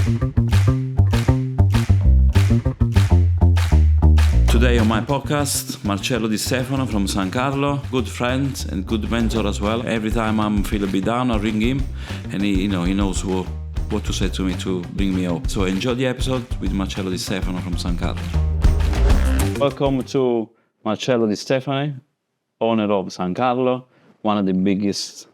Today on my podcast, Marcello di Stefano from San Carlo, good friend and good mentor as well. Every time I'm feeling a bit down, I ring him, and he knows what to say to me to bring me up. So enjoy the episode with Marcello di Stefano from San Carlo. Welcome to Marcello di Stefano, owner of San Carlo, one of the biggest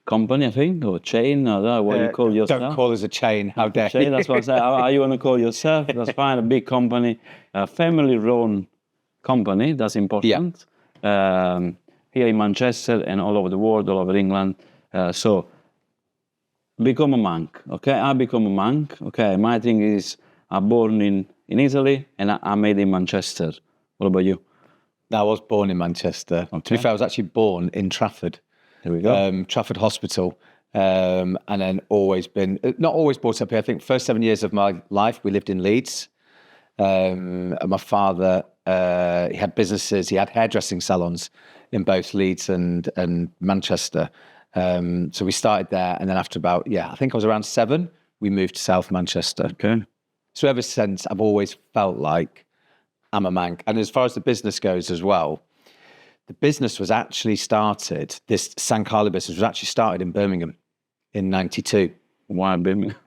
company, I think, or chain, I don't know what you call yourself. Don't call us a chain, how dare you. That's what I say. How you want to call yourself? That's fine, a big company, a family-run company, that's important. Yeah. Here in Manchester and all over the world, all over England. So, become a monk, okay? I become a monk, okay? My thing is, I'm born in Italy and I'm made in Manchester. What about you? I was born in Manchester. Okay. To be fair, I was actually born in Trafford. There we go. Trafford Hospital. And then always been, not always brought up here. I think first 7 years of my life, we lived in Leeds. And my father, he had businesses, he had hairdressing salons in both Leeds and Manchester. So we started there. And then after about, I think I was around 7, we moved to South Manchester. Okay. So ever since, I've always felt like I'm a Manc. And as far as the business goes as well, the business was actually started, this San Carlo business was actually started in Birmingham in 92. Why Birmingham?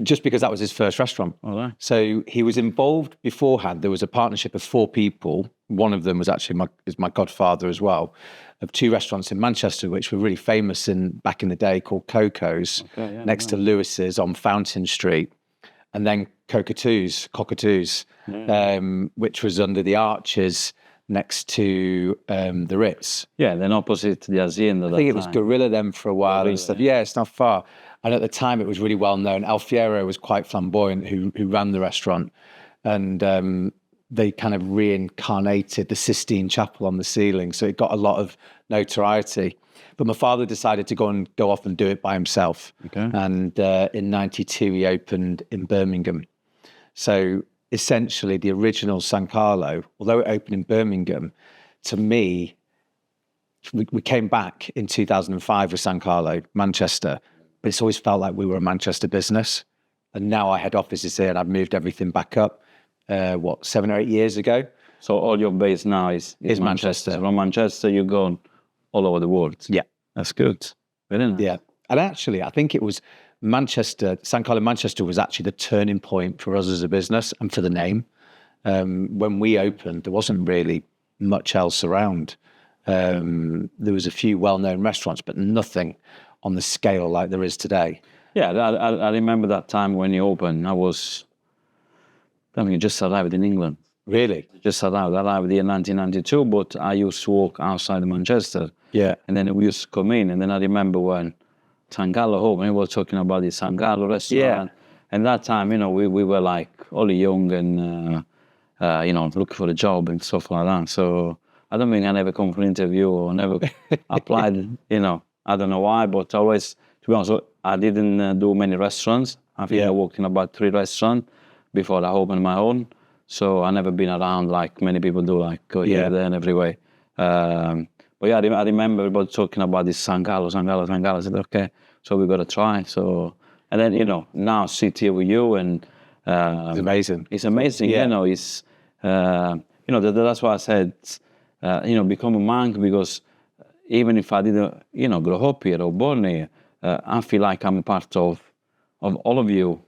Just because that was his first restaurant. All right. So he was involved beforehand. There was a partnership of 4 people. One of them was actually my godfather as well, of 2 restaurants in Manchester, which were really famous back in the day, called Coco's, next to Lewis's on Fountain Street. And then Cockatoos, which was under the arches next to the Ritz. Yeah, then opposite the Hacienda. I think it was Gorilla then for a while and stuff. Yeah, it's not far. And at the time, it was really well known. Alfiero was quite flamboyant, who ran the restaurant. And they kind of reincarnated the Sistine Chapel on the ceiling. So it got a lot of notoriety. But my father decided to go off and do it by himself. Okay. And in 92, he opened in Birmingham. So essentially, the original San Carlo, although it opened in Birmingham, to me, we came back in 2005 with San Carlo, Manchester, but it's always felt like we were a Manchester business. And now our head office is here and I've moved everything back up, 7 or 8 years ago. So all your base now is Manchester. So from Manchester, you're going all over the world. Yeah. That's good. Very nice. Yeah. And actually, I think it was San Carlo Manchester was actually the turning point for us as a business and for the name. When we opened, there wasn't really much else around. There was a few well-known restaurants, but nothing on the scale like there is today. Yeah, I remember that time when you opened. I just arrived in England. Really? Just arrived here in 1992, but I used to work outside Manchester. Yeah. And then we used to come in, and then I remember when San Carlo home, and we were talking about the San Carlo restaurant. Yeah. And that time, we were like only young and, looking for a job and stuff like that. So I don't think I never come for an interview or never applied, I don't know why, but always, to be honest, I didn't do many restaurants. I think I worked in about 3 restaurants before I opened my own. So I never been around like many people do, like here, there and everywhere. But I remember everybody talking about this San Carlo. I said, okay, so we got to try. So, and then, now sit here with you and... it's amazing. It's amazing, it's... that's why I said, become a monk, because even if I didn't, grow up here or born here, I feel like I'm a part of all of you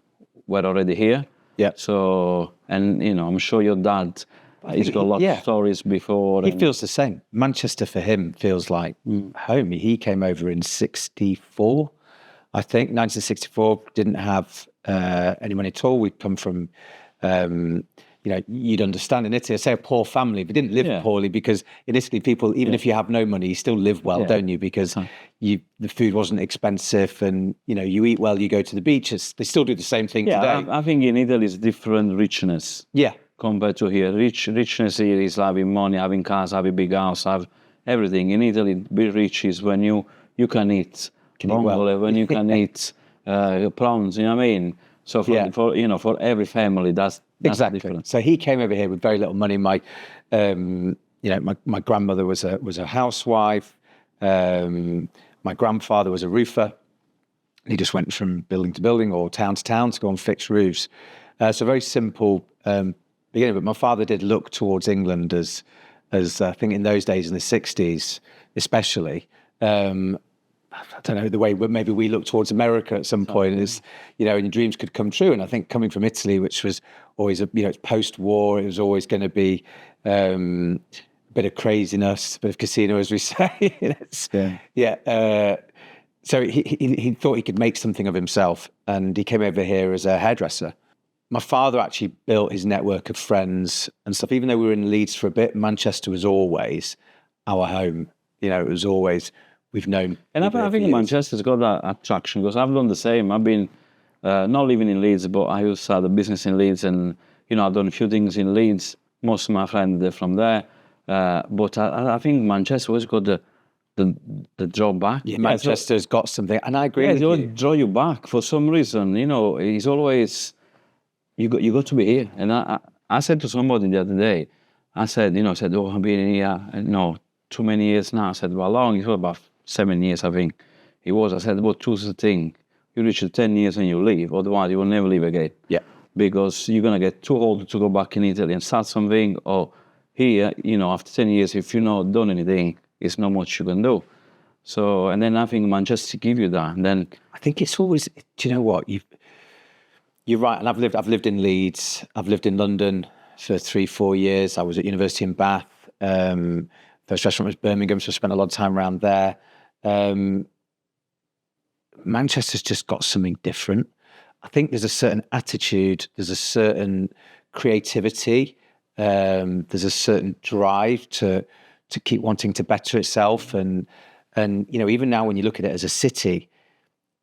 were already here. Yeah. So, and, I'm sure your dad... He's got a lot of stories before. He feels the same. Manchester for him feels like home. He came over in 64, I think, 1964. Didn't have any money at all. We'd come from, you'd understand in Italy, I say a poor family, but didn't live poorly, because in Italy, people, even if you have no money, you still live well, don't you? Because the food wasn't expensive and, you eat well, you go to the beaches. They still do the same thing today. I think in Italy it's different richness. Yeah. Compared to here. Richness here is having money, having cars, having big house, have everything. In Italy, be rich is when you can eat vongole, when you can eat prawns, you know what I mean? So for every family, that's exactly different. So he came over here with very little money. My grandmother was a housewife. My grandfather was a roofer. he just went from building to building or town to town to go on fixed roofs. So very simple beginning. But my father did look towards England as I think in those days, in the 60s especially, I don't know, the way maybe we look towards America at some point is, and your dreams could come true. And I think coming from Italy, which was always, it's post-war, it was always going to be a bit of craziness, a bit of casino, as we say. So he thought he could make something of himself, and he came over here as a hairdresser. My father actually built his network of friends and stuff. Even though we were in Leeds for a bit, Manchester was always our home. It was always... We've known. And I think Manchester's got that attraction because I've done the same. I've been not living in Leeds, but I used to have a business in Leeds, and I've done a few things in Leeds. Most of my friends are from there, but I think Manchester always got the drawback. Yeah, Manchester's got something, and I agree. They always draw you back for some reason. It's always you got to be here. And I said to somebody the other day, I said, oh, I've been here, too many years now. I said, well, how long? It was about 7 years, I think it was. I said, well, choose the thing. You reach 10 years and you leave, otherwise you will never leave again. Yeah. Because you're going to get too old to go back in Italy and start something, or here, after 10 years, if you've not done anything, it's not much you can do. So, and then I think Manchester give you that. And then I think it's always, do you know what? You're right. And I've lived in Leeds. I've lived in London for 3-4 years. I was at university in Bath. First restaurant was Birmingham, so I spent a lot of time around there. Manchester's just got something different. I think there's a certain attitude, there's a certain creativity, there's a certain drive to keep wanting to better itself. And even now when you look at it as a city,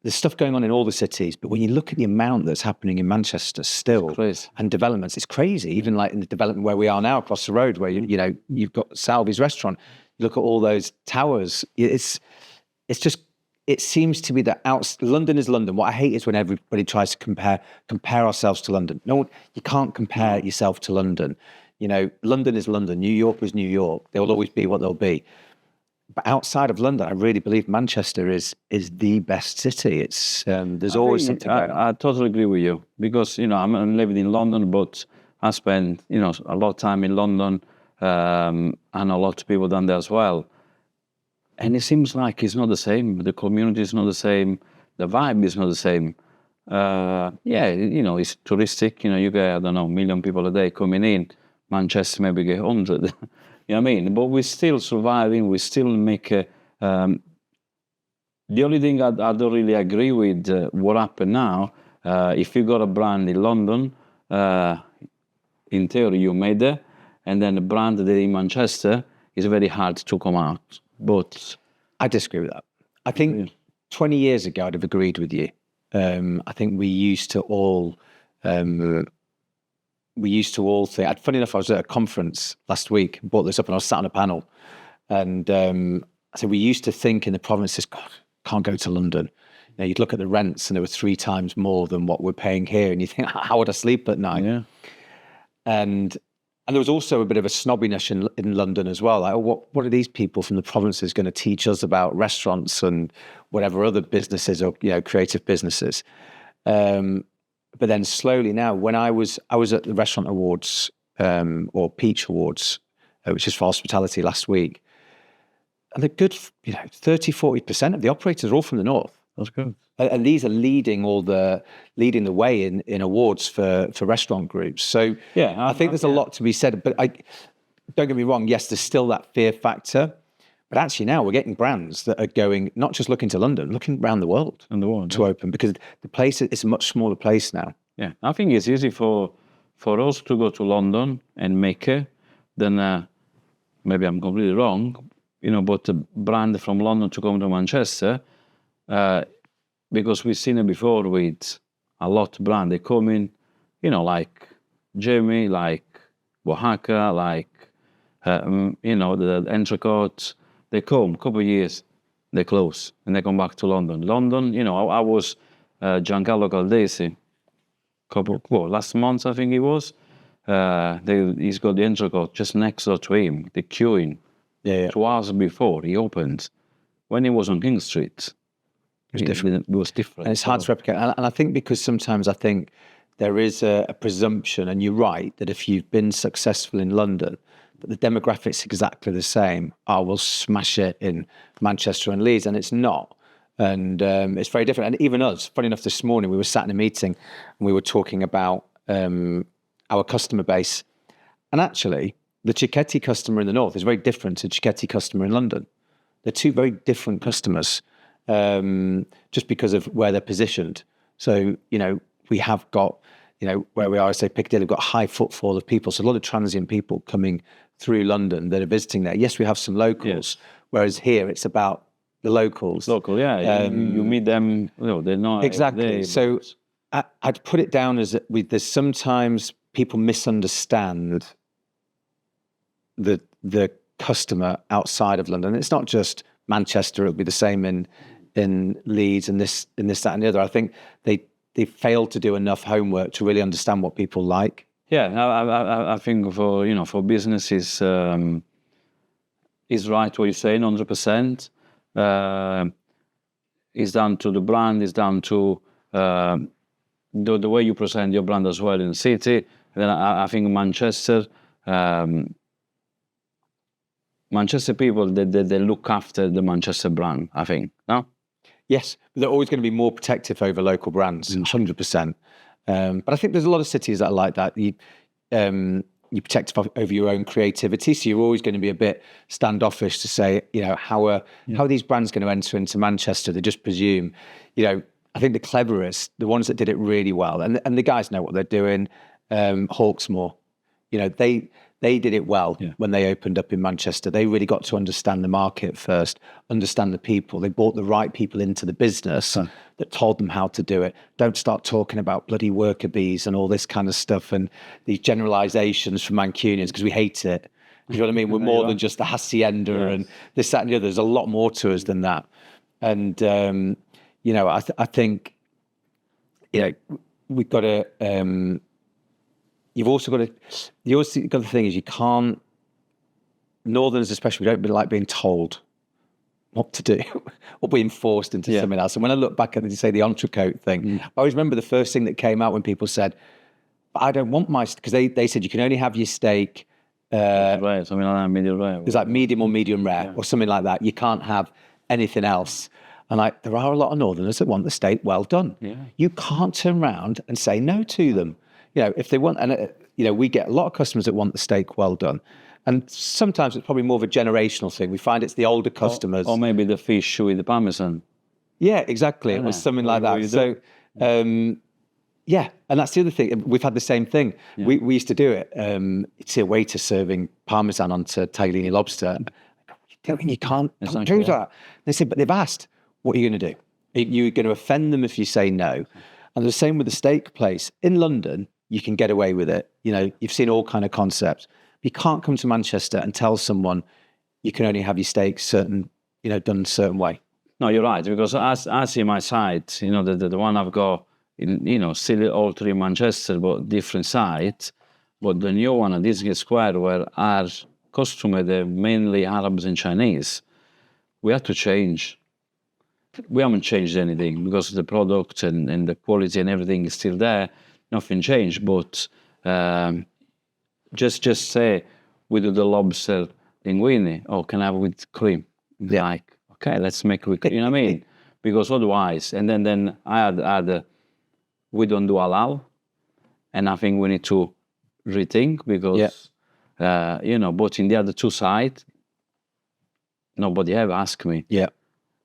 there's stuff going on in all the cities, but when you look at the amount that's happening in Manchester still and developments, it's crazy. Even like in the development where we are now across the road, where you've got Salvi's restaurant, you look at all those towers. It's just, it seems to be that London is London. What I hate is when everybody tries to compare ourselves to London. No, you can't compare yourself to London. London is London. New York is New York. They will always be what they'll be. But outside of London, I really believe Manchester is the best city. It's there's always something going on. I totally agree with you because I'm living in London, but I spend a lot of time in London, and a lot of people down there as well. And it seems like it's not the same. The community is not the same. The vibe is not the same. It's touristic. You get, I don't know, 1 million people a day coming in. Manchester maybe get 100. You know what I mean? But we're still surviving. We still make... the only thing I don't really agree with what happened now, if you got a brand in London, in theory you made it, and then the brand that in Manchester is very hard to come out. But I disagree with that. I think 20 years ago I'd have agreed with you. I think we used to all think. Funny enough, I was at a conference last week, brought this up, and I was sat on a panel, and I said we used to think in the provinces, God, can't go to London. You'd look at the rents, and they were 3 times more than what we're paying here, and you think, how would I sleep at night? Yeah. And there was also a bit of a snobbiness in London as well. Like, what are these people from the provinces going to teach us about restaurants and whatever other businesses or creative businesses? But then slowly now, when I was at the Restaurant Awards or Peach Awards, which is for hospitality last week, and the good 30-40% of the operators are all from the north. That's good. And these are leading the way in awards for restaurant groups. So yeah, I think there's a lot to be said. But don't get me wrong. Yes, there's still that fear factor. But actually now we're getting brands that are going, not just looking to London, looking around the world to open, because the place is a much smaller place now. Yeah, I think it's easy for us to go to London and make it than maybe I'm completely wrong, but a brand from London to come to Manchester, because we've seen it before with a lot of brands. They come in, like Jamie, like Oaxaca, like, the Entrecote. They come a couple of years, they close, and they come back to London. London, I was Giancarlo Caldesi, last month I think it was. He's got the Entrecote just next door to him, the queuing. 2 hours before he opened, when he was on King Street. It was different. And it's hard to replicate. And I think because sometimes I think there is a presumption, and you're right, that if you've been successful in London, but the demographics exactly the same, we'll smash it in Manchester and Leeds, and it's not. And it's very different. And even us, funny enough, this morning we were sat in a meeting and we were talking about our customer base. And actually, the Cecchetti customer in the north is very different to the Cecchetti customer in London. They're two very different customers, just because of where they're positioned. So, we have got, where we are, say Piccadilly, we've got a high footfall of people. So a lot of transient people coming through London that are visiting there. Yes, we have some locals, whereas here it's about the locals. Local, yeah. You meet them, they're not... Exactly. So I'd put it down as there's sometimes people misunderstand the customer outside of London. It's not just Manchester, it'll be the same in Leeds and this, that and the other. I think they failed to do enough homework to really understand what people like. Yeah, I think for businesses, it's right what you're saying, 100%. It's down to the brand, it's down to the way you present your brand as well in the city. And then I think Manchester people, they look after the Manchester brand, I think, no? Yes, they're always going to be more protective over local brands, 100%. But I think there's a lot of cities that are like that. You protect over your own creativity, so you're always going to be a bit standoffish to say, how are these brands going to enter into Manchester? They just presume, I think the cleverest, the ones that did it really well, and the guys know what they're doing. Hawksmoor, they did it well when they opened up in Manchester. They really got to understand the market first, understand the people. They brought the right people into the business that told them how to do it. Don't start talking about bloody worker bees and all this kind of stuff and these generalizations from Mancunians, because we hate it. You know what I mean? We're more than just the hacienda and this, that, and the other. There's a lot more to us than that. And, I think, we've got to... You've also got the thing is you can't, Northerners especially, we don't like being told what to do or being forced into something else. And when I look back at the entrecote thing, I always remember the first thing that came out when people said, I don't want my, because they said you can only have your steak. Rare, something like that, medium rare. It's like medium or medium rare or something like that. You can't have anything else. And there are a lot of Northerners that want the steak well done. Yeah. You can't turn around and say no to them. If they want, and we get a lot of customers that want the steak well done. And sometimes it's probably more of a generational thing. We find it's the older customers. Or maybe the fish with the parmesan. Yeah, exactly. It was something like that. So, and that's the other thing. We've had the same thing. Yeah. We used to do it. You'd see a waiter serving parmesan onto tagliatelle lobster. You can't do that. They said, but they've asked, what are you going to do? You're going to offend them if you say no. And the same with the steak place. In London, you can get away with it. You've seen all kind of concepts. You can't come to Manchester and tell someone you can only have your steak done a certain way. No, you're right. Because I see my site, the one I've got, still all three in Manchester, but different sites. But the new one at Disney Square, where our customer, they're mainly Arabs and Chinese, we had to change. We haven't changed anything because the product and the quality and everything is still there. Nothing changed, but just say we do the lobster linguine. Oh, can I have it with cream? Yeah. Like, okay, let's make it with cream. You know what I mean? Because otherwise, and then I had we don't do halal, and I think we need to rethink because but in the other two sides, nobody ever asked me. Yeah.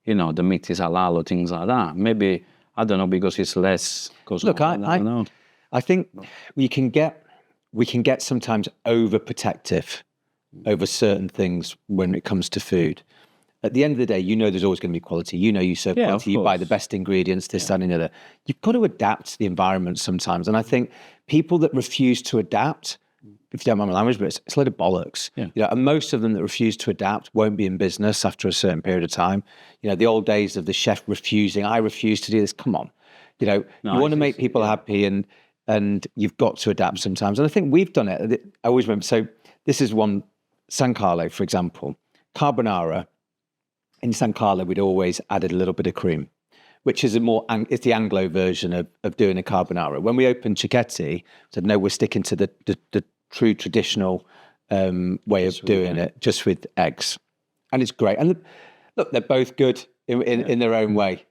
The meat is halal or things like that. Maybe I don't know because it's less. Look, I don't know. I think we can get sometimes overprotective over certain things when it comes to food. At the end of the day, there's always going to be quality. You serve quality, you buy the best ingredients, this, that, and the other. You've got to adapt to the environment sometimes. And I think people that refuse to adapt, if you don't mind my language, but it's a load of bollocks. Yeah. And most of them that refuse to adapt won't be in business after a certain period of time. The old days of the chef refusing, I refuse to do this. Come on. You want to make people happy and you've got to adapt sometimes. And I think we've done it. I always remember, so this is one, San Carlo, for example. Carbonara, in San Carlo, we'd always added a little bit of cream. which is it's the Anglo version of doing a carbonara. When we opened Cecchetti, said no, we're sticking to the true traditional way of doing it, just with eggs, and it's great. And look, they're both good in their own way.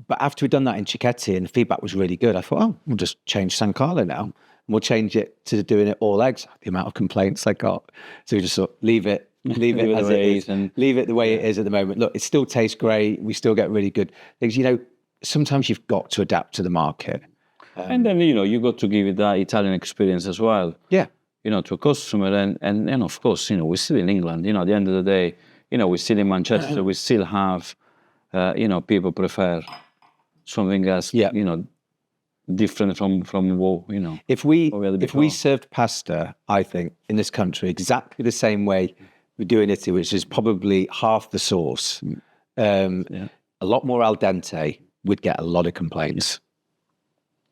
But after we'd done that in Cecchetti and the feedback was really good, I thought, oh, we'll just change San Carlo now. And we'll change it to doing it all eggs. The amount of complaints I got. So we just thought, leave it as it is, and leave it the way it is at the moment. Look, it still tastes great. We still get really good things. You know, sometimes you've got to adapt to the market. And then, you know, you got to give it that Italian experience as well. Yeah. You know, to a customer. And of course, you know, we're still in England. You know, at the end of the day, you know, we're still in Manchester. We still have, you know, people prefer something that's, you know, different from what, you know. If we served pasta, I think, in this country, exactly the same way we do in Italy, which is probably half the sauce, a lot more al dente, we'd get a lot of complaints.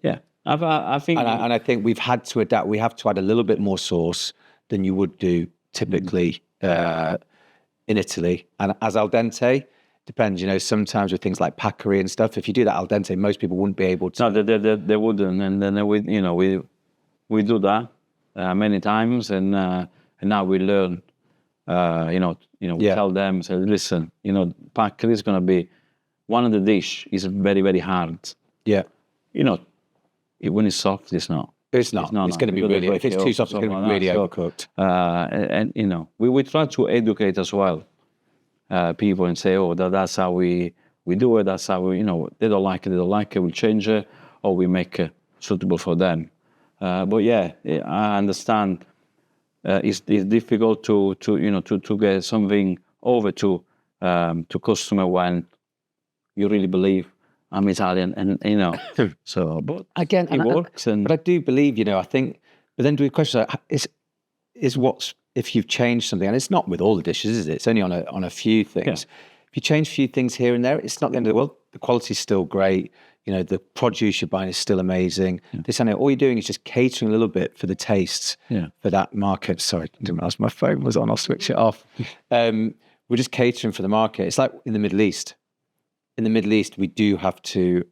Yeah. I think... And I think we've had to adapt. We have to add a little bit more sauce than you would do typically in Italy. And as al dente... Depends, you know, sometimes with things like packery and stuff, if you do that al dente, most people wouldn't be able to. No, they wouldn't. And then we do that many times, and now we learn, we tell them, say, listen, you know, packery is going to be, one of the dish is very, very hard. Yeah. You know, when it's soft, it's not. It's not. It's going to be really, if it's too soft, it's going to be really overcooked. And, you know, we try to educate as well. People and say, oh, that's how we do it. That's how we, you know, they don't like it, we'll change it, or we make it suitable for them. But yeah, I understand. It's difficult to get something over to customer when you really believe I'm Italian, and you know. So, but again, it works. But I do believe, you know, I think. But then, do we question is what's if you've changed something, and it's not with all the dishes, is it? It's only on a few things. Yeah. If you change a few things here and there, it's not the end of the world. The quality's still great. You know, the produce you're buying is still amazing. Yeah. This and all you're doing is just catering a little bit for the tastes for that market. Sorry, I didn't realize my phone was on. I'll switch it off. We're just catering for the market. It's like in the Middle East. In the Middle East, we do have to.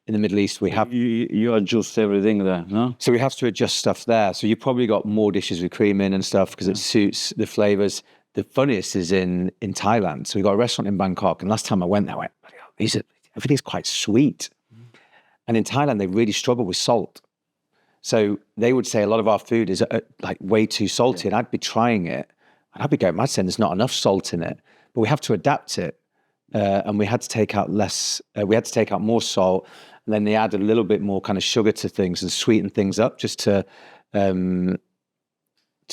In the Middle East, we have... You adjust everything there, no? So we have to adjust stuff there. So you've probably got more dishes with cream in and stuff because it suits the flavours. The funniest is in Thailand. So we got a restaurant in Bangkok, and last time I went there, I went, everything's quite sweet. And in Thailand, they really struggle with salt. So they would say a lot of our food is like way too salty, and I'd be trying it. And I'd be going mad saying there's not enough salt in it. But we have to adapt it. And we had to take out more salt. And then they add a little bit more kind of sugar to things and sweeten things up just to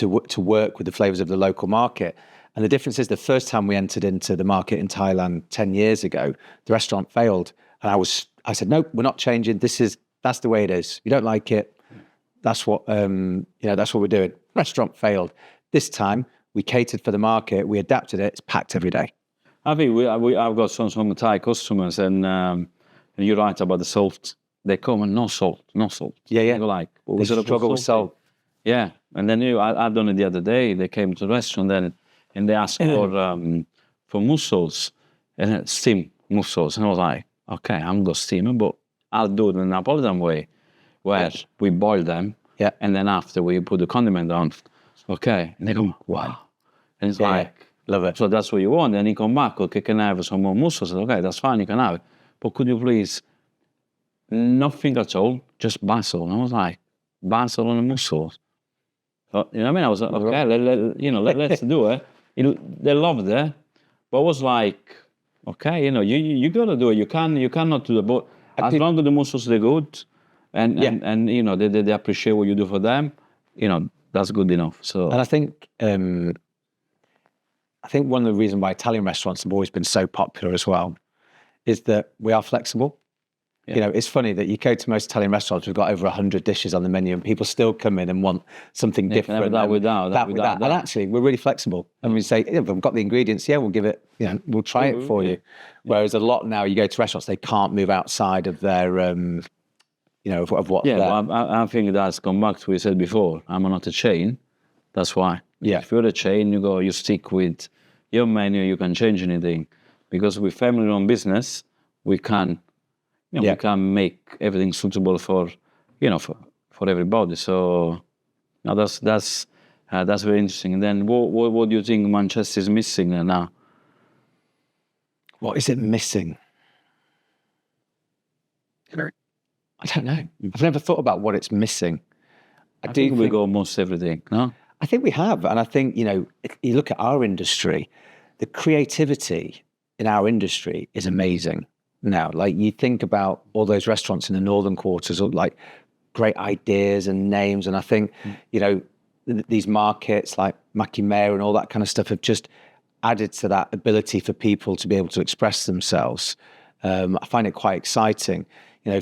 work with the flavors of the local market. And the difference is the first time we entered into the market in Thailand 10 years ago, the restaurant failed. And I said, no, we're not changing. That's the way it is. You don't like it. That's what, that's what we're doing. Restaurant failed. This time we catered for the market. We adapted it. It's packed every day. I think I've got some Thai customers, and you're right about the salt. They come and no salt. Yeah. They're like, they struggle with salt. Yeah, and then I've done it the other day. They came to the restaurant then, and they asked for mussels, and steamed mussels, and I was like, okay, I'm gonna steam them, but I'll do it the Napolitan way, where we boil them, and then after we put the condiment on. Okay, and they go, wow, and it's like. Love it. So that's what you want. And he come back, okay, can I have some more mussels? I said, okay, that's fine, you can have it. But could you please, nothing at all, just basil. And I was like, basil and mussels. So, you know what I mean? I was like, okay, let's do it. They loved it. But I was like, okay, you got to do it. You cannot do it. But as long as the mussels, they're good, and they appreciate what you do for them, that's good enough. So, and I think one of the reasons why Italian restaurants have always been so popular as well is that we are flexible. Yeah. It's funny that you go to most Italian restaurants, we've got over 100 dishes on the menu, and people still come in and want something different. That without. And actually, we're really flexible. And we say, if we've got the ingredients, we'll give it, we'll try it for you. Whereas a lot now, you go to restaurants, they can't move outside of their, of what's there. Well, I think that's come back to what you said before. I'm not a chain. That's why. Yeah. If you're a chain, you stick with your menu, you can change anything. because with family-run business, we can we can make everything suitable for everybody. So now that's very interesting. And then what do you think Manchester is missing now? What is it missing? I don't know. I've never thought about what it's missing. I think we got almost everything, no? I think we have. And I think, if you look at our industry, the creativity in our industry is amazing now. Like, you think about all those restaurants in the northern quarters, like great ideas and names. And I think, these markets like Macchimera and all that kind of stuff have just added to that ability for people to be able to express themselves. I find it quite exciting.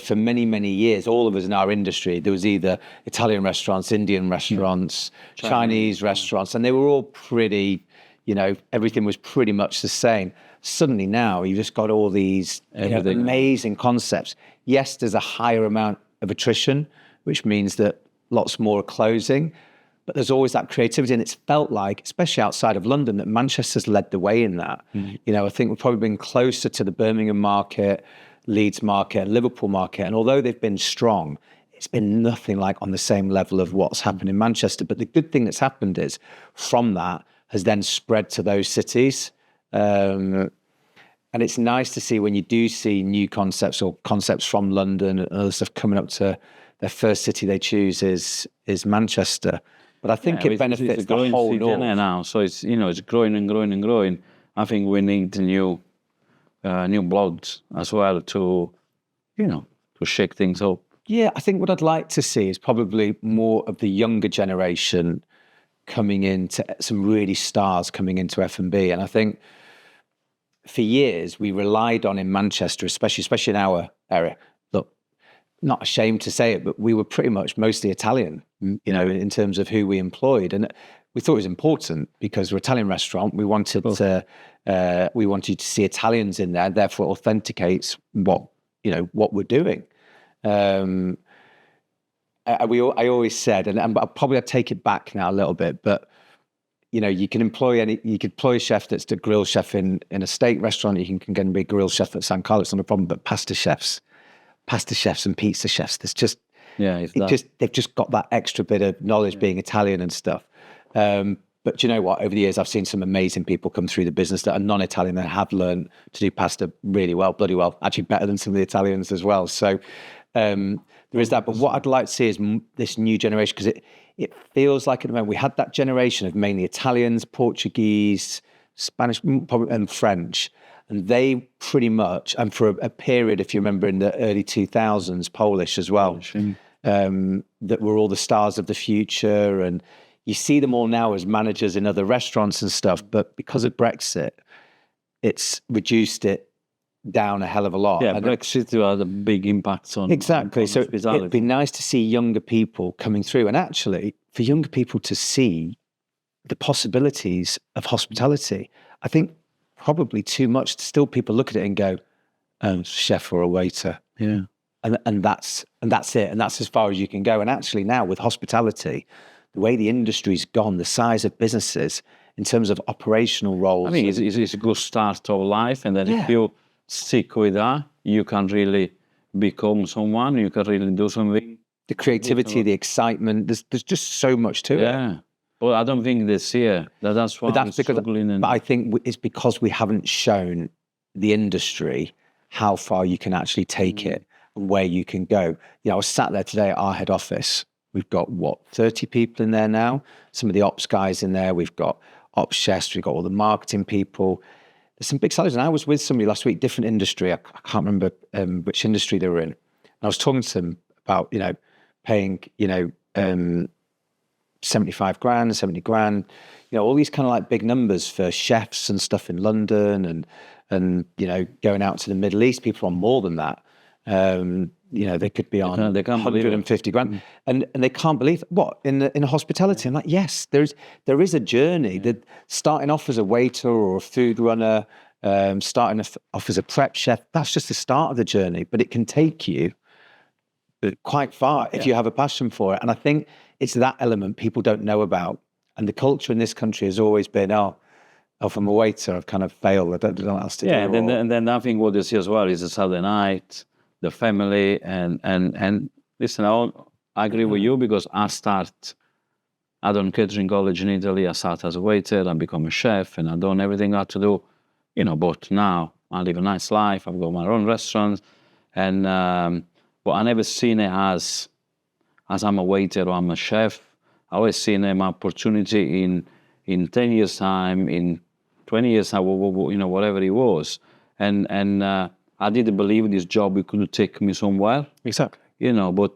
For many, many years, all of us in our industry, there was either Italian restaurants, Indian restaurants, Chinese restaurants, and they were all pretty, everything was pretty much the same. Suddenly now, you've just got all these amazing concepts. Yes, there's a higher amount of attrition, which means that lots more are closing, but there's always that creativity. And it's felt like, especially outside of London, that Manchester's led the way in that. I think we've probably been closer to the Birmingham market, Leeds market, and Liverpool market. And although they've been strong, it's been nothing like on the same level of what's happened in Manchester. But the good thing that's happened is from that has then spread to those cities. And it's nice to see when you do see new concepts or concepts from London and other stuff coming up to their first city they choose is Manchester. But I think it benefits the whole north now. So it's it's growing and growing and growing. I think we need new blood as well to shake things up. Yeah, I think what I'd like to see is probably more of the younger generation coming into some really stars coming into F&B. And I think for years we relied on in Manchester, especially in our area. Look, not ashamed to say it, but we were pretty much mostly Italian, in terms of who we employed. And we thought it was important because we're an Italian restaurant. We wanted to see Italians in there, therefore authenticates what we're doing. I always said, and I'll probably take it back now a little bit, but you can employ a chef that's the grill chef in a steak restaurant. You can go and be a grill chef at San Carlo. It's not a problem. But pasta chefs and pizza chefs, there's just they've just got that extra bit of knowledge being Italian and stuff. But you know what? Over the years, I've seen some amazing people come through the business that are non-Italian that have learned to do pasta really well, bloody well, actually better than some of the Italians as well. So there is that. But what I'd like to see is this new generation, because it feels like at the moment we had that generation of mainly Italians, Portuguese, Spanish, probably, and French. And they pretty much, and for a period, if you remember, in the early 2000s, Polish as well, that were all the stars of the future. And you see them all now as managers in other restaurants and stuff. But because of Brexit, it's reduced it down a hell of a lot. Yeah, and Brexit had a big impact on exactly. So it'd be nice to see younger people coming through. And actually, for younger people to see the possibilities of hospitality, I think probably too much. Still, people look at it and go, chef or a waiter. Yeah. And that's it. And that's as far as you can go. And actually now with hospitality, the way the industry's gone, the size of businesses in terms of operational roles. I mean, it's a good start of life. And then if you stick with that, you can really become someone, you can really do something. The creativity, the excitement, there's just so much to it. Yeah. Well, I don't think this year. That's why I'm struggling. But I think it's because we haven't shown the industry how far you can actually take it and where you can go. I was sat there today at our head office. We've got, 30 people in there now? Some of the ops guys in there. We've got ops chefs. We've got all the marketing people. There's some big salaries. And I was with somebody last week, different industry. I can't remember which industry they were in. And I was talking to them about, paying, 75 grand, 70 grand, all these kind of like big numbers for chefs and stuff in London and going out to the Middle East, people on more than that. They could be on 150 grand. And they can't believe what in hospitality. I'm like, yes, there is a journey that starting off as a waiter or a food runner, starting off as a prep chef, that's just the start of the journey, but it can take you quite far if you have a passion for it. And I think it's that element people don't know about. And the culture in this country has always been, oh, from a waiter, I've kind of failed. I don't know what else to do. Yeah, and then I think what you see as well is the Saturday night, the family, and listen, I agree with you because I done catering college in Italy. I started as a waiter, I become a chef, and I done everything I had to do, but now I live a nice life. I've got my own restaurant, and but I never seen it as I'm a waiter or I'm a chef. I always seen an opportunity in 10 years time, in 20 years time, whatever it was. And I didn't believe this job could take me somewhere. Exactly. But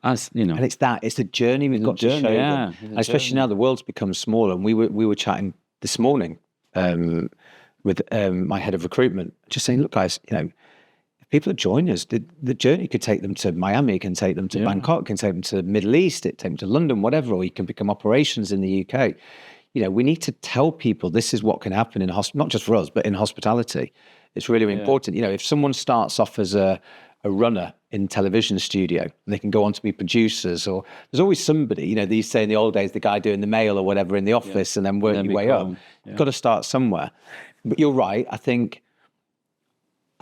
as and it's the journey we've got to show them. And especially now the world's become smaller. And we were chatting this morning with my head of recruitment, just saying, look, guys, if people join us, the journey could take them to Miami, can take them to Bangkok, can take them to the Middle East, it take them to London, whatever, or you can become operations in the UK. We need to tell people this is what can happen in not just for us, but in hospitality. It's really important. If someone starts off as a runner in television studio, and they can go on to be producers, or there's always somebody, they used to say in the old days, the guy doing the mail or whatever in the office, and then work your way up. You've got to start somewhere. But you're right. I think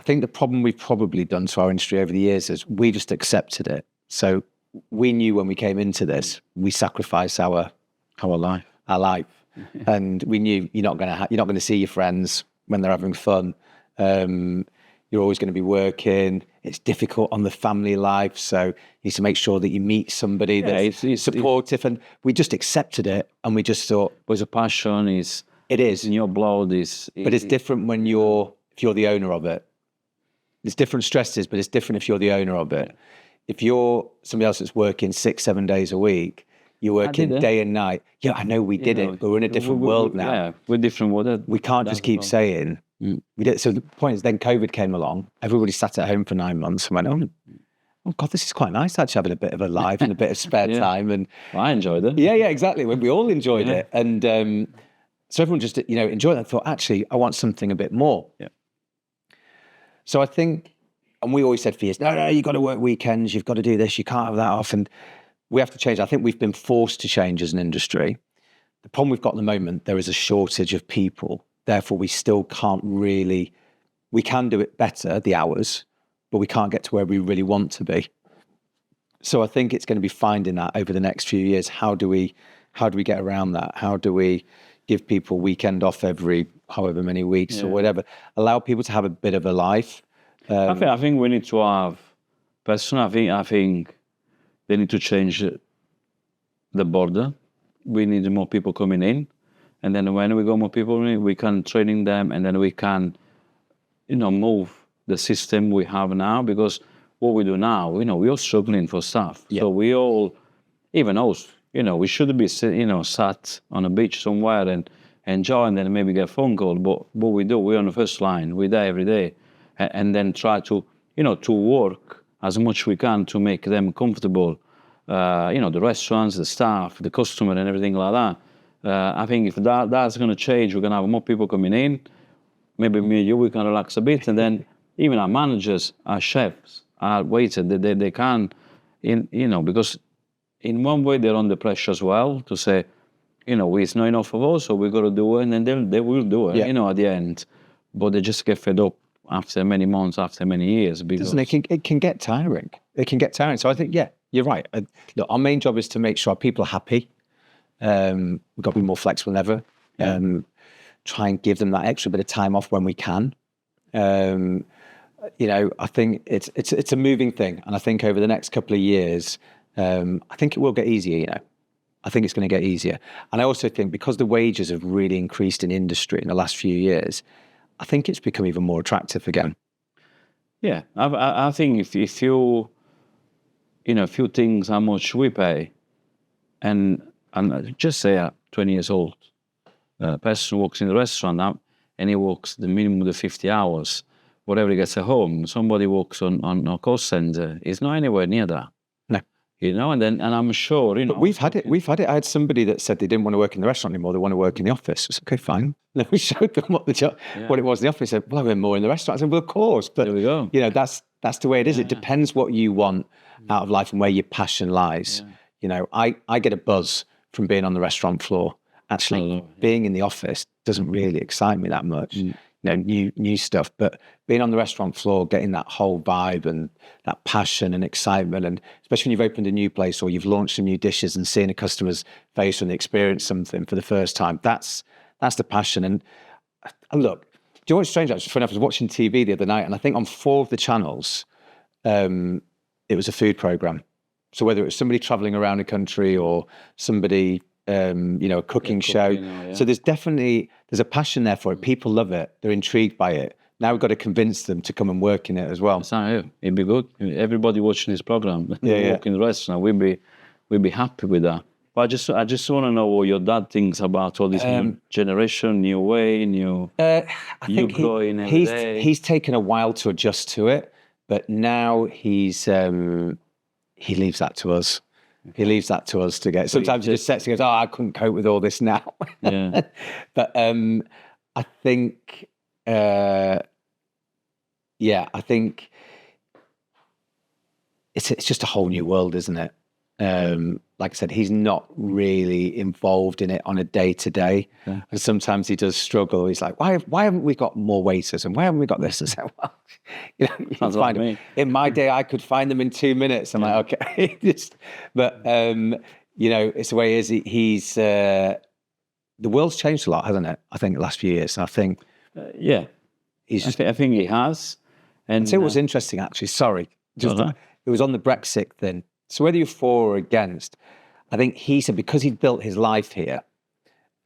the problem we've probably done to our industry over the years is we just accepted it. So we knew when we came into this, we sacrificed our life. And we knew you're not going to see your friends when they're having fun. You're always going to be working. It's difficult on the family life, so you need to make sure that you meet somebody that's supportive. And we just accepted it, and we just thought, "Was a passion? It is in your blood." But it's different when if you're the owner of it. There's different stresses, but it's different if you're the owner of it. If you're somebody else that's working 6-7 days a week, you're working day and night. Yeah, I know we did it, but we're in a different world now. Yeah, we're different world. We can't just keep saying we did. So the point is, then COVID came along. Everybody sat at home for 9 months and went, oh God, this is quite nice actually having a bit of a life and a bit of spare time. And I enjoyed it. Yeah, exactly. We all enjoyed it, and so everyone just enjoyed it and thought, actually, I want something a bit more. Yeah. So I think, and we always said for years, no, you've got to work weekends, you've got to do this, you can't have that off, and we have to change. I think we've been forced to change as an industry. The problem we've got at the moment, there is a shortage of people. Therefore, we still can't really, we can do it better, the hours, but we can't get to where we really want to be. So I think it's going to be finding that over the next few years. How do we get around that? How do we give people weekend off every however many weeks or whatever? Allow people to have a bit of a life. I think we need to have, personally, I think they need to change the border. We need more people coming in. And then when we got more people in, we can training them, and then we can, move the system we have now. Because what we do now, we're all struggling for stuff. Yeah. So we all, even us, we should be, sat on a beach somewhere and enjoy, and then maybe get a phone call. But what we do, we're on the first line. We're there every day, and then try to, to work as much we can to make them comfortable. The restaurants, the staff, the customer, and everything like that. I think if that's going to change, we're going to have more people coming in. Maybe me and you, we can relax a bit, and then even our managers, our chefs, our waiters, they can, because in one way they're under pressure as well to say, it's not enough of us, so we've got to do it, and then they will do it, at the end. But they just get fed up after many months, after many years. Because it can get tiring. It can get tiring. So I think, you're right. Look, our main job is to make sure our people are happy. We've got to be more flexible than ever. Try and give them that extra bit of time off when we can. I think it's a moving thing, and I think over the next couple of years, I think it will get easier. I think it's going to get easier, and I also think because the wages have really increased in industry in the last few years, I think it's become even more attractive again. Yeah, I think if you think how much we pay, and just say at 20 years old, a person works in the restaurant now, and he works the minimum of 50 hours, whatever he gets at home. Somebody works on a cost center, it's not anywhere near that. No. And I'm sure, But we've had it. I had somebody that said they didn't want to work in the restaurant anymore, they want to work in the office. I said, okay, fine. Then we showed them what it was in the office. They said, well, I went more in the restaurant. I said, well, of course. But, there we go. That's the way it is. It depends what you want out of life and where your passion lies. I get a buzz from being on the restaurant floor. actually being in the office doesn't really excite me that much. You know, new stuff, but being on the restaurant floor, getting that whole vibe and that passion and excitement, and especially when you've opened a new place or you've launched some new dishes and seeing a customer's face when they experience something for the first time, that's the passion. And look, do you know what's strange? Actually, funny enough, I was watching TV the other night, and I think on 4 of the channels, it was a food program. So whether it was somebody traveling around the country or somebody, a cooking show. So there's a passion there for it. People love it. They're intrigued by it. Now we've got to convince them to come and work in it as well. It'd be good. Everybody watching this program, work in the restaurant, we'd be happy with that. But I just want to know what your dad thinks about all this new generation, new way, I think growing every day. He's taken a while to adjust to it, but now he leaves that to us. He leaves that to us to get. Sometimes he just sets and goes, I couldn't cope with all this now. Yeah. But I think, I think it's just a whole new world, isn't it? Like I said, he's not really involved in it on a day-to-day. Yeah. And sometimes he does struggle. He's like, why haven't we got more waiters? And why haven't we got this? And so, well, you can find them. In my day, I could find them in 2 minutes. I'm like, okay. But, it's the way he is. He's, the world's changed a lot, hasn't it? I think the last few years. I think. He's just. I think he has. And it was interesting, actually. Sorry. It was on the Brexit thing. So whether you're for or against, I think he said because he'd built his life here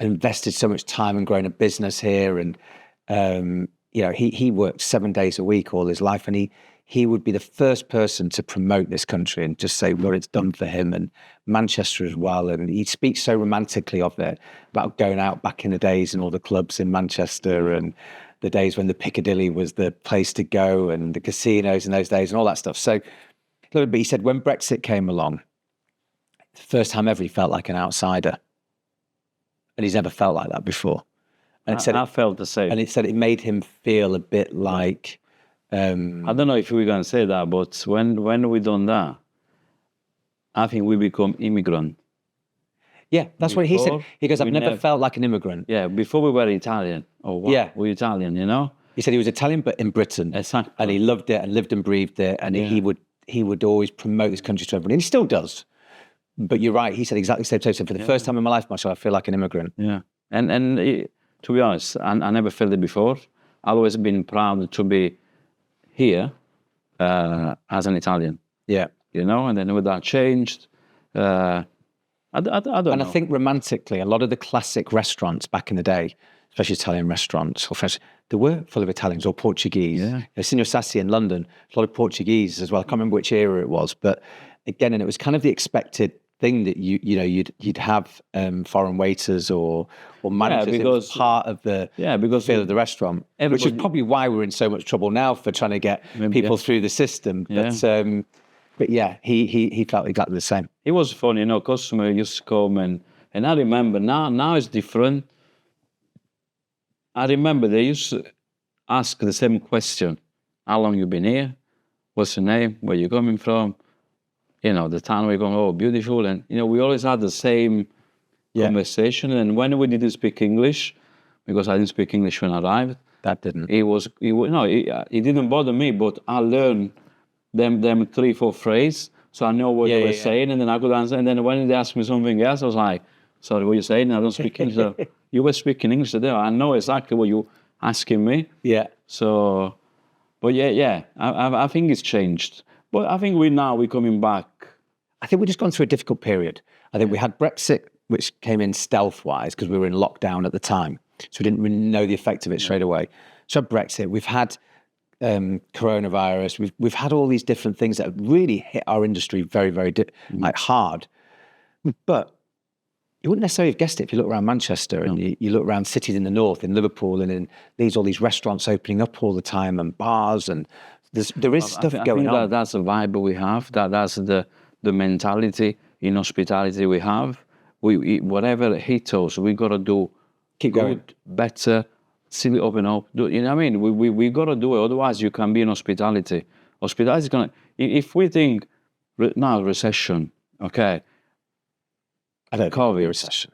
and invested so much time and grown a business here, and he worked 7 days a week all his life, and he would be the first person to promote this country and just say what it's done for him, and Manchester as well. And he speaks so romantically of it, about going out back in the days and all the clubs in Manchester and the days when the Piccadilly was the place to go and the casinos in those days and all that stuff. So. But he said when Brexit came along, the first time ever he felt like an outsider. And he's never felt like that before. And I felt the same. And he said it made him feel a bit like... I don't know if we're going to say that, but when we done that, I think we become immigrant. Yeah, that's what he said. He goes, I've never felt like an immigrant. Yeah, before we were Italian. We're Italian, He said he was Italian, but in Britain. Exactly. And he loved it and lived and breathed it. And he would always promote this country to everybody, and he still does. But you're right, he said exactly the same thing. So for the first time in my life, Marcello, I feel like an immigrant. Yeah, and to be honest, I never felt it before. I've always been proud to be here as an Italian. Yeah. And then with that changed, I don't know. And I think romantically, a lot of the classic restaurants back in the day, especially Italian restaurants, or French, they were full of Italians or Portuguese. Yeah. Signor Sassi in London, a lot of Portuguese as well. I can't remember which era it was, but again, and it was kind of the expected thing that you'd have foreign waiters or managers. Because, it was part of the feel of the restaurant, which is probably why we're in so much trouble now for trying to get people through the system. But he felt exactly the same. It was funny, customer used to come and I remember now it's different. I remember they used to ask the same question. How long you been here? What's your name? Where you coming from? The town we're going, oh, beautiful. And, we always had the same conversation. And when we didn't speak English, because I didn't speak English when I arrived. That didn't. It didn't bother me, but I learned them 3-4 phrases. So I know what they were saying, and then I could answer. And then when they asked me something else, I was like, sorry, what are you saying? I don't speak English. So, you were speaking English today. I know exactly what you're asking me. Yeah. So, but I think it's changed. But I think we're coming back. I think we've just gone through a difficult period. I think we had Brexit, which came in stealth-wise because we were in lockdown at the time. So we didn't really know the effect of it straight away. So Brexit, we've had coronavirus. We've had all these different things that have really hit our industry very, very hard. But you wouldn't necessarily have guessed it if you look around Manchester and you look around cities in the north, in Liverpool, and in all these restaurants opening up all the time and bars, and there is stuff going on. That's the vibe we have. That's the mentality in hospitality we have. We whatever hits us, we got to do going better, still open up. You know what I mean? We got to do it. Otherwise, you can be in hospitality. Hospitality is gonna. If we think now recession, okay. I don't think it'll be a recession.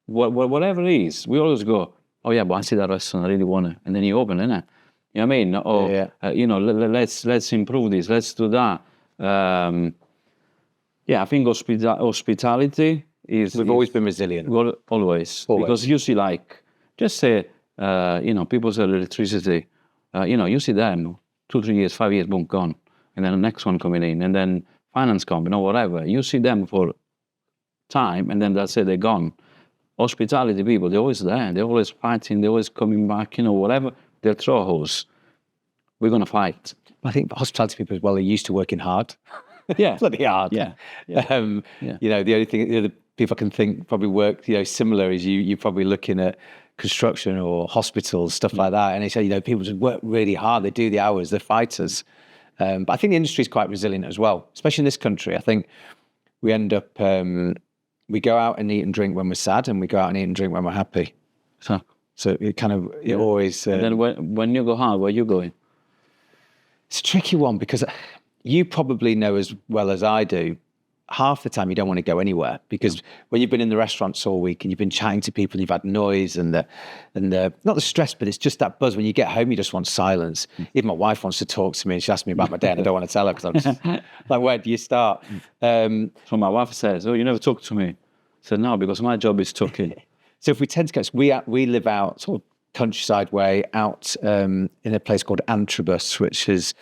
whatever it is, we always go, oh yeah, but I see that restaurant, I really want it. And then you open it, innit? You know what I mean? Or, you know, let's improve this, let's do that. Yeah, I think hospitality We've always been resilient. Always. Because you see, like, just say, you know, people sell electricity. You know, you see them 2, 3 years, 5 years, boom, gone. And then the next one coming in, and then finance company or whatever. You see them for time, and then that's it, they're gone. Hospitality people, they're always there. They're always fighting. They're always coming back. You know, whatever they'll throw holes, we're gonna fight. I think hospitality people as well are used to working hard. Yeah, bloody hard. Yeah. You know, the other people I can think probably work, you know, similar is you're probably looking at construction or hospitals, stuff like that. And they say, you know, people just work really hard. They do the hours. They're fighters. But I think the industry is quite resilient as well, especially in this country. I think we end up, we go out and eat and drink when we're sad, and we go out and eat and drink when we're happy. So it kind of, it always... And then when you go hard, where are you going? It's a tricky one because you probably know as well as I do, half the time you don't want to go anywhere because when you've been in the restaurants all week and you've been chatting to people and you've had noise and the not the stress, but it's just that buzz. When you get home, you just want silence. Even my wife wants to talk to me and she asks me about my day and I don't want to tell her because I'm just like, where do you start? So my wife says, oh, you never talk to me. I said, no, because my job is talking. So if we tend to go, we live out sort of countryside way out in a place called Antrobus, which is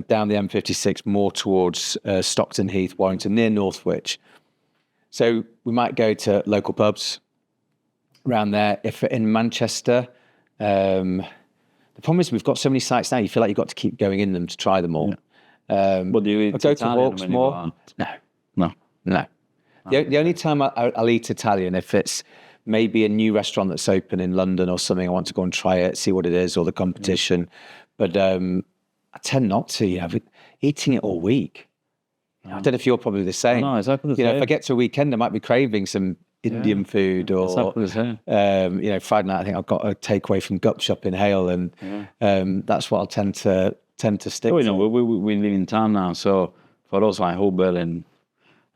down the M56 more towards Stockton Heath, Warrington, near Northwich. So we might go to local pubs around there. If in Manchester, the problem is we've got so many sites now, you feel like you've got to keep going in them to try them all. Yeah. But do you eat go Italian to Hawksmoor? No. The only time I'll eat Italian if it's maybe a new restaurant that's open in London or something. I want to go and try it, see what it is, or the competition. But I tend not to, you know, eating it all week. You know, I don't know if you're probably the same. No, exactly the same. You know, if I get to a weekend, I might be craving some Indian food or, exactly the same. You know, Friday night, I think I've got a takeaway from Gup Shop in Hale, and that's what I'll tend to stick to. You know, we live in town now, so for us, like Uber and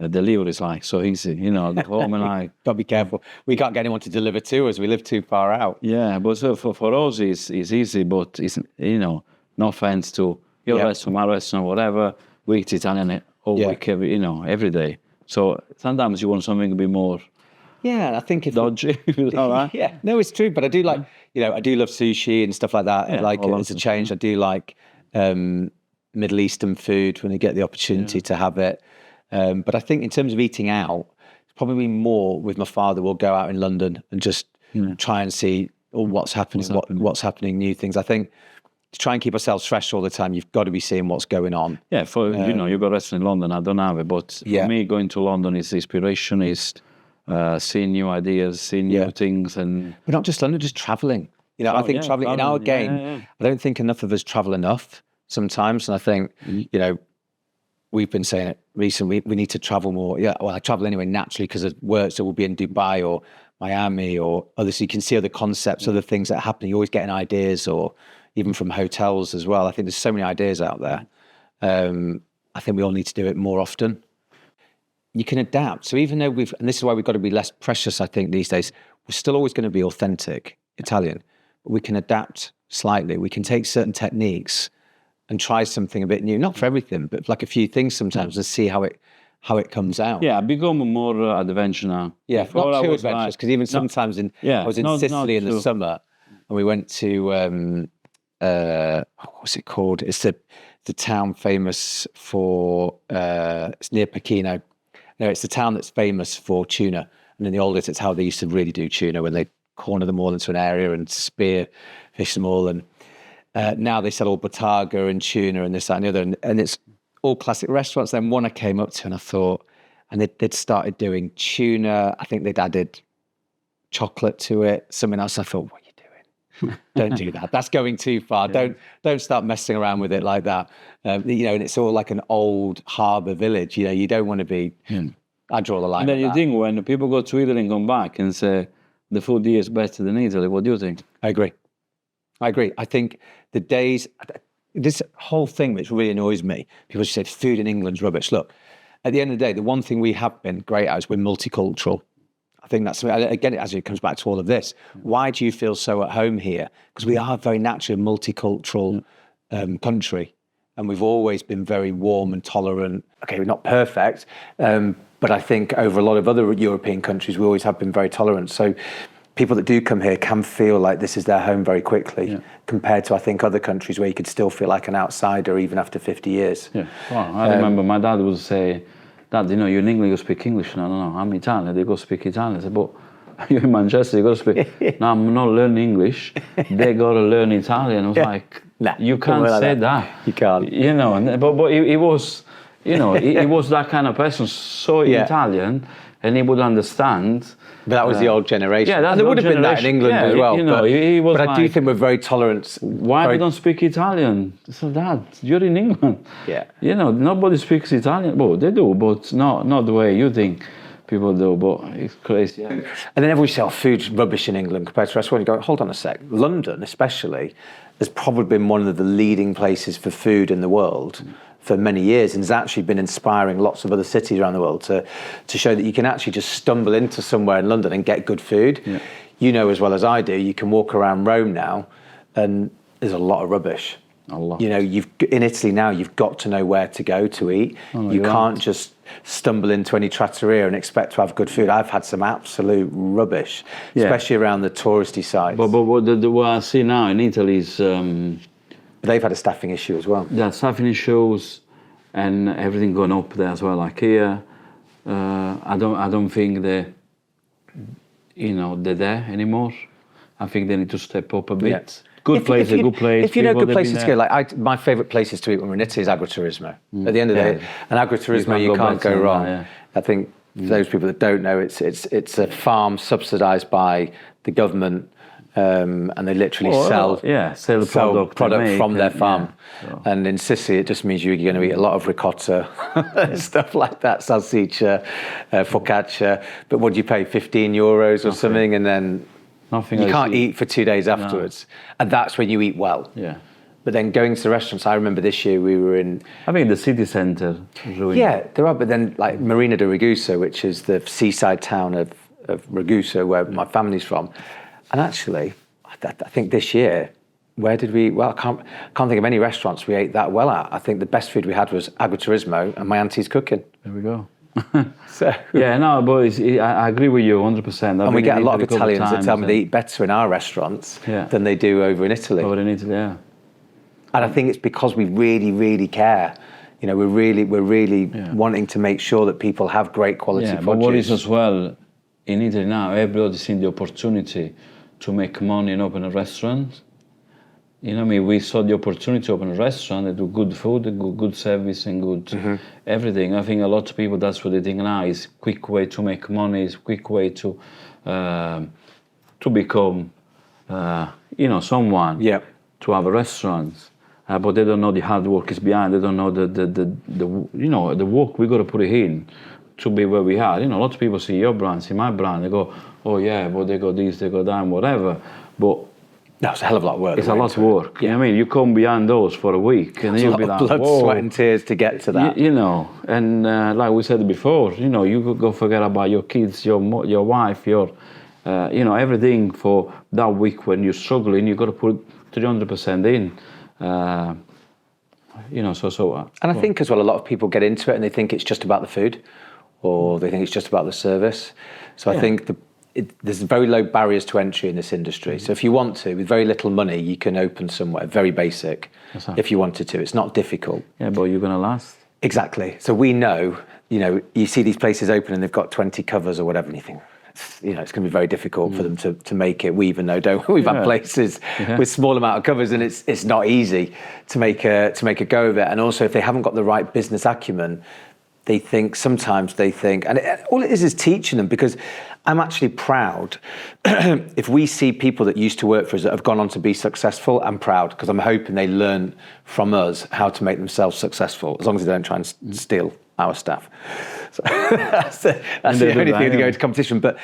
delivery is like so easy. You know, the home and I got to be careful. We can't get anyone to deliver to us. We live too far out. Yeah, but so for us, it's easy, but it's, you know, no offense to your restaurant, my restaurant, whatever. We eat Italian all week, every day. So sometimes you want something a bit more. Yeah, I think if dodgy. All right. Yeah, no, it's true. But I do like, you know, I do love sushi and stuff like that. I like it as a change. I do like Middle Eastern food when I get the opportunity to have it. But I think in terms of eating out, it's probably more with my father. We'll go out in London and just try and see what's happening, what's happening, new things. I think to try and keep ourselves fresh all the time, you've got to be seeing what's going on. Yeah, you know, you've got a restaurant in London, I don't have it, but for me, going to London is inspiration, is seeing new ideas, seeing new things. And but not just London, just travelling. You know, I think travelling in our game, I don't think enough of us travel enough sometimes. And I think, you know, we've been saying it recently, we need to travel more. Yeah, well, I travel anyway naturally because of work, so we'll be in Dubai or Miami or others. So you can see other concepts, other things that happen. You're always getting ideas, or even from hotels as well. I think there's so many ideas out there. I think we all need to do it more often. You can adapt. So even though and this is why we've got to be less precious, I think, these days, we're still always going to be authentic Italian, but we can adapt slightly. We can take certain techniques and try something a bit new, not for everything, but like a few things sometimes, and see how it comes out. Yeah, become more adventure now. Yeah, before not too adventurous, because even sometimes I was in Sicily in the summer, and we went to what's it called? It's the town famous for it's near Pechino. No, it's the town that's famous for tuna. And in the old days, it's how they used to really do tuna, when they corner them all into an area and spear fish them all. And now they sell all botaga and tuna and this, that, and the other. And it's all classic restaurants. Then one I came up to and I thought, and they'd started doing tuna. I think they'd added chocolate to it, something else. I thought, what are you doing? Don't do that. That's going too far. Don't start messing around with it like that. You know, and it's all like an old harbour village. You know, you don't want to be. I draw the line. And then you think, when people go to Italy and come back and say the food here is better than Italy, what do you think? I agree. I think the days, this whole thing which really annoys me, people say food in England's rubbish. Look, at the end of the day, the one thing we have been great at is we're multicultural. I think that's, again, as it comes back to all of this, why do you feel so at home here? Because we are very naturally a multicultural country, and we've always been very warm and tolerant. Okay, we're not perfect, but I think over a lot of other European countries, we always have been very tolerant. So people that do come here can feel like this is their home very quickly, compared to, I think, other countries where you could still feel like an outsider even after 50 years. Yeah, well, I remember my dad would say, Dad, you know, you're in England, you go speak English. No, I'm Italian, they go speak Italian. I said, but you're in Manchester, you got to speak. No, I'm not learning English, they got to learn Italian. I was like, nah, you can't say that. You can't. You know, but he was, you know, he was that kind of person, so Italian, and he would understand. But that was the old generation. Yeah, that's and there would have been that in England as well. You know, he was but I do think we're very tolerant. Why they don't speak Italian? So Dad, you're in England. Yeah. You know, nobody speaks Italian. Well, they do, but not the way you think people do. But it's crazy. Yeah. And then everyone say, oh, food's rubbish in England compared to the rest of the world. You go, hold on a sec. London, especially, has probably been one of the leading places for food in the world for many years, and has actually been inspiring lots of other cities around the world to show that you can actually just stumble into somewhere in London and get good food. Yeah. You know as well as I do, you can walk around Rome now and there's a lot of rubbish. A lot. You know, in Italy now, you've got to know where to go to eat. You can't just stumble into any trattoria and expect to have good food. I've had some absolute rubbish, especially around the touristy sites. But what I see now in Italy is... they've had a staffing issue as well. Yeah, staffing issues and everything going up there as well. Like here, I don't think they're there anymore. I think they need to step up a bit. Yeah. Good place. If you know good places to go, like my favourite places to eat when we're in Italy is agriturismo. At the end of the day, an agriturismo you can't go wrong. That, I think for those people that don't know, it's a farm subsidised by the government. And they literally sell the product from their farm. Yeah, so. And in Sicily, it just means you're going to eat a lot of ricotta, stuff like that, salsiccia, focaccia. But what do you pay, €15 or something? And then you can't eat for 2 days afterwards. No. And that's when you eat well. Yeah. But then going to the restaurants, I remember this year we were in... I mean, the city centre. Yeah, there are. But then like Marina di Ragusa, which is the seaside town of Ragusa, where my family's from. And actually, I think this year, where did we... Well, I can't think of any restaurants we ate that well at. I think the best food we had was agriturismo and my auntie's cooking. There we go. Yeah, no, but I agree with you 100%. And we get a lot of Italians that tell me they eat better in our restaurants than they do over in Italy. Over in Italy, yeah. And I think it's because we really, really care. You know, we're really wanting to make sure that people have great quality produce. But what is as well, in Italy now, everybody's seen the opportunity to make money and open a restaurant. You know what I mean? We saw the opportunity to open a restaurant and do good food, good service and good everything. I think a lot of people, that's what they think now, is quick way to make money, is quick way to become, someone, to have a restaurant. But they don't know the hard work is behind, they don't know the work we got to put in to be where we are. You know, a lot of people see your brand, see my brand, they go, oh yeah, but they got this, they got that, whatever. But no, it's a hell of a lot of work. It's a lot of work. You know what I mean? You come behind those for a week and you'll be like, blood, whoa. Sweat and tears to get to that. You know, and like we said before, you know, you could go forget about your kids, your wife, your, everything for that week when you're struggling. You got to put 300% in. And I think as well, a lot of people get into it and they think it's just about the food, or they think it's just about the service. So I think there's very low barriers to entry in this industry. So if you want to, with very little money, you can open somewhere very basic. If you wanted to, it's not difficult. Yeah, but you're going to last. Exactly. So we know, you see these places open and they've got 20 covers or whatever, and you think, it's going to be very difficult for them to make it. We even know, don't we? We've had places with small amount of covers, and it's not easy to make a go of it. And also, if they haven't got the right business acumen, sometimes they think, and all it is teaching them, because I'm actually proud if we see people that used to work for us that have gone on to be successful. I'm proud because I'm hoping they learn from us how to make themselves successful, as long as they don't try and steal our staff. So that's the only thing to go into competition. But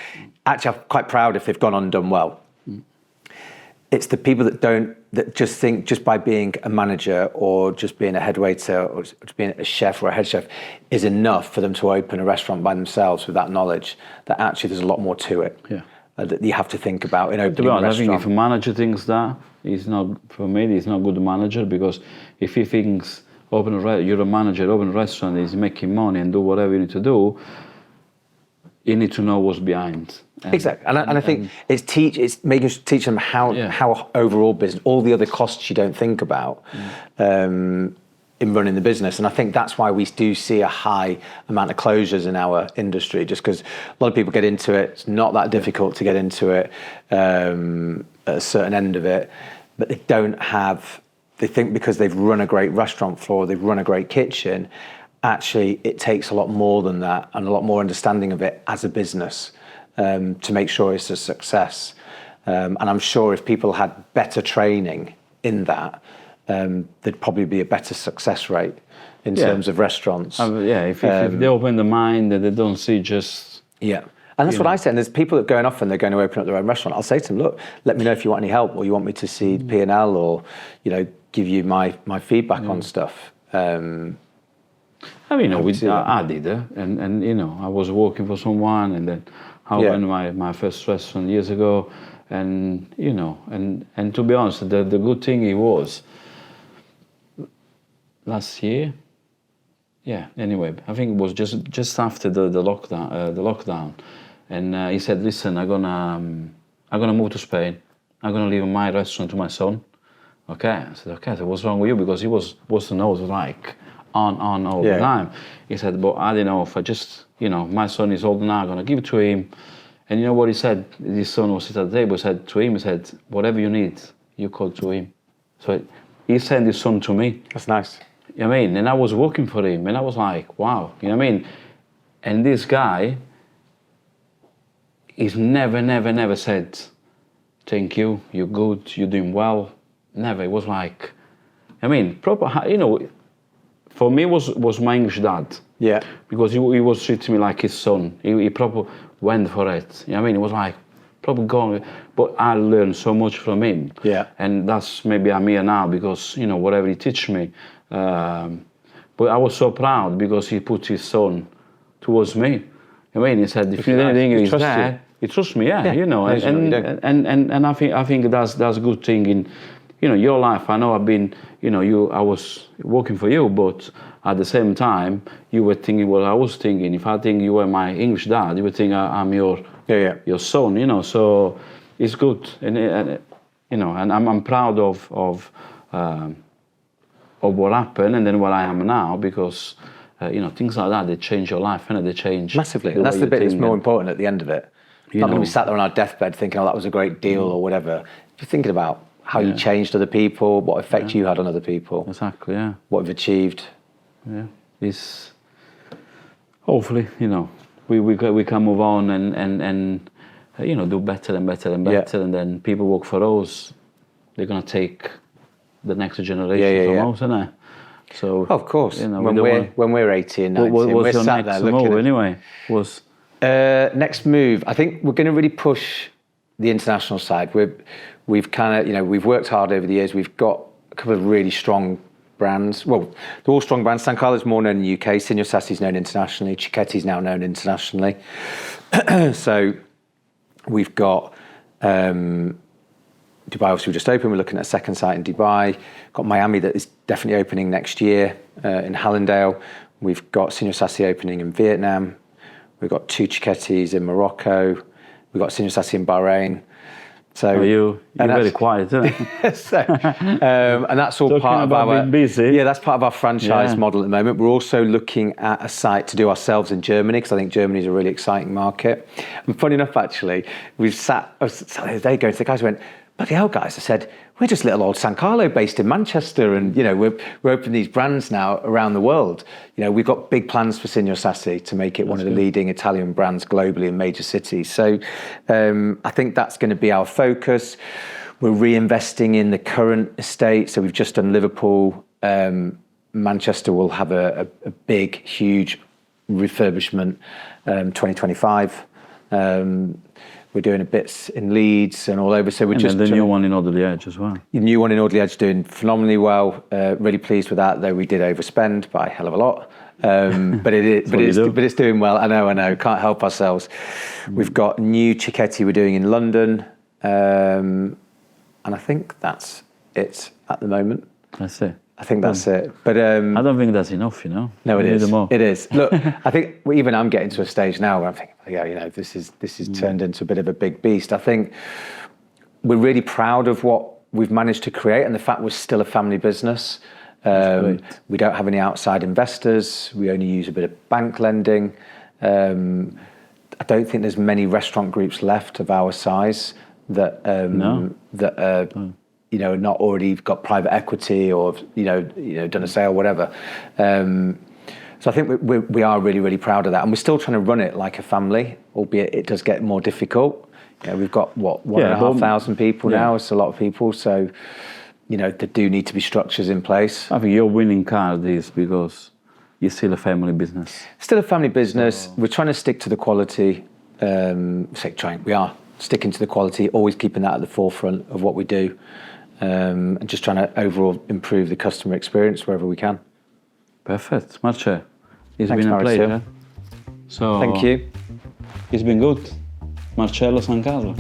actually, I'm quite proud if they've gone on and done well. it's the people that just think just by being a manager or just being a head waiter or just being a chef or a head chef is enough for them to open a restaurant by themselves with that knowledge, that actually there's a lot more to it. Yeah. That you have to think about in opening To be honest, a restaurant. I think if a manager thinks that, he's not, for me, he's not a good manager, because if he thinks you're a manager, open a restaurant, he's making money and do whatever you need to do, you need to know what's behind. Exactly, and I think it's teach them how overall business, all the other costs you don't think about in running the business, and I think that's why we do see a high amount of closures in our industry, just because a lot of people get into it. It's not that difficult to get into it at a certain end of it, but they don't have. They think because they've run a great restaurant floor, they've run a great kitchen. Actually, it takes a lot more than that, and a lot more understanding of it as a business. To make sure it's a success. And I'm sure if people had better training in that, there'd probably be a better success rate in terms of restaurants. If they open the mind and they don't see just... Yeah, and that's what I say. And there's people that are going off and they're going to open up their own restaurant. I'll say to them, look, let me know if you want any help, or you want me to see P&L, or, give you my feedback on stuff. I did, and I was working for someone, and then I opened my first restaurant years ago, and and to be honest, the good thing it was last year. Yeah. Anyway, I think it was just after the lockdown, and he said, "Listen, I'm gonna move to Spain. I'm gonna leave my restaurant to my son." Okay. I said, "Okay. So what's wrong with you?" Because he was to know, like on all the time. He said, "But I don't know if I just, my son is old now, I'm going to give it to him." And you know what he said? His son was sitting at the table, said to him, he said, "Whatever you need, you call to him." So he sent his son to me. That's nice. You know what I mean? And I was working for him, and I was like, wow, you know what I mean? And this guy, he's never said, "Thank you, you're good, you're doing well." Never. It was like, proper, for me, was my English dad. Yeah. Because he was treating me like his son. He probably went for it. You know what I mean? It was like, probably going. But I learned so much from him. Yeah. And that's maybe I'm here now because, whatever he teach me. But I was so proud because he put his son towards me. I mean, he said, if you need anything, he's there. He trusts me, and I think that's a good thing in, your life. I know I've been, I was working for you, but at the same time, you were thinking what I was thinking. If I think you were my English dad, you would think I'm your son, So it's good, and I'm proud of what happened and then what I am now, because things like that, they change your life, and they change massively. And that's the bit that's more important at the end of it. Not when we sat there on our deathbed thinking, "Oh, that was a great deal," or whatever. You're thinking about how you changed other people, what effect you had on other people. Exactly, yeah. What you've achieved. Yeah. It's hopefully, we can move on and do better and better and better, and then people work for us. They're gonna take the next generation from us, isn't it? So of course, when we're 18, 19, we're sat there looking at anyway. Next move, I think we're going to really push the international side. We've kind of, we've worked hard over the years. We've got a couple of really strong brands. Well, they're all strong brands. San Carlo is more known in the UK. Signor Sassi's known internationally. Cecchietti's now known internationally. So we've got Dubai, obviously we just opened. We're looking at a second site in Dubai. Got Miami that is definitely opening next year in Hallandale. We've got Signor Sassi opening in Vietnam. We've got 2 Cecchietti's in Morocco. We've got Signor Sassi in Bahrain. So you're very quiet, isn't it? And that's all part of our being busy. Yeah, that's part of our franchise model at the moment. We're also looking at a site to do ourselves in Germany, because I think Germany is a really exciting market. And funny enough, actually, I was sat the other day going to the guys who went, "Bloody hell, guys," I said, "We're just little old San Carlo based in Manchester, and we're opening these brands now around the world. We've got big plans for Signor Sassi to make it one of the leading Italian brands globally in major cities." So I think that's going to be our focus. We're reinvesting in the current estate. So we've just done Liverpool. Manchester will have a big, huge refurbishment 2025. We're doing a bits in Leeds and all over. So we're And just then the new one in Audley Edge as well. the new one in Audley Edge doing phenomenally well. Really pleased with that, though we did overspend by a hell of a lot. But it's doing well. I know. Can't help ourselves. We've got new cicchetti we're doing in London, and I think that's it at the moment. That's it. I think that's it. But I don't think that's enough, you know. no, it We need is. more. It is. Look, I think even I'm getting to a stage now where I'm thinking, yeah, you know, this is turned into a bit of a big beast. I think we're really proud of what we've managed to create, and the fact we're still a family business. We don't have any outside investors. We only use a bit of bank lending. I don't think there's many restaurant groups left of our size that you know, not already got private equity or you know done a sale, whatever. So I think we are really, really proud of that, and we're still trying to run it like a family, albeit it does get more difficult. You know, we've got 1,500 people now. It's a lot of people, so you know there do need to be structures in place. I think your winning card is because you're still a family business. Still a family business. We're trying to stick to the quality. We are sticking to the quality, always keeping that at the forefront of what we do. And just trying to overall improve the customer experience wherever we can. Perfect. Marcello, it's Thanks, been a Maurizio. pleasure. So Thank you. It's been good. Marcello, San Carlo.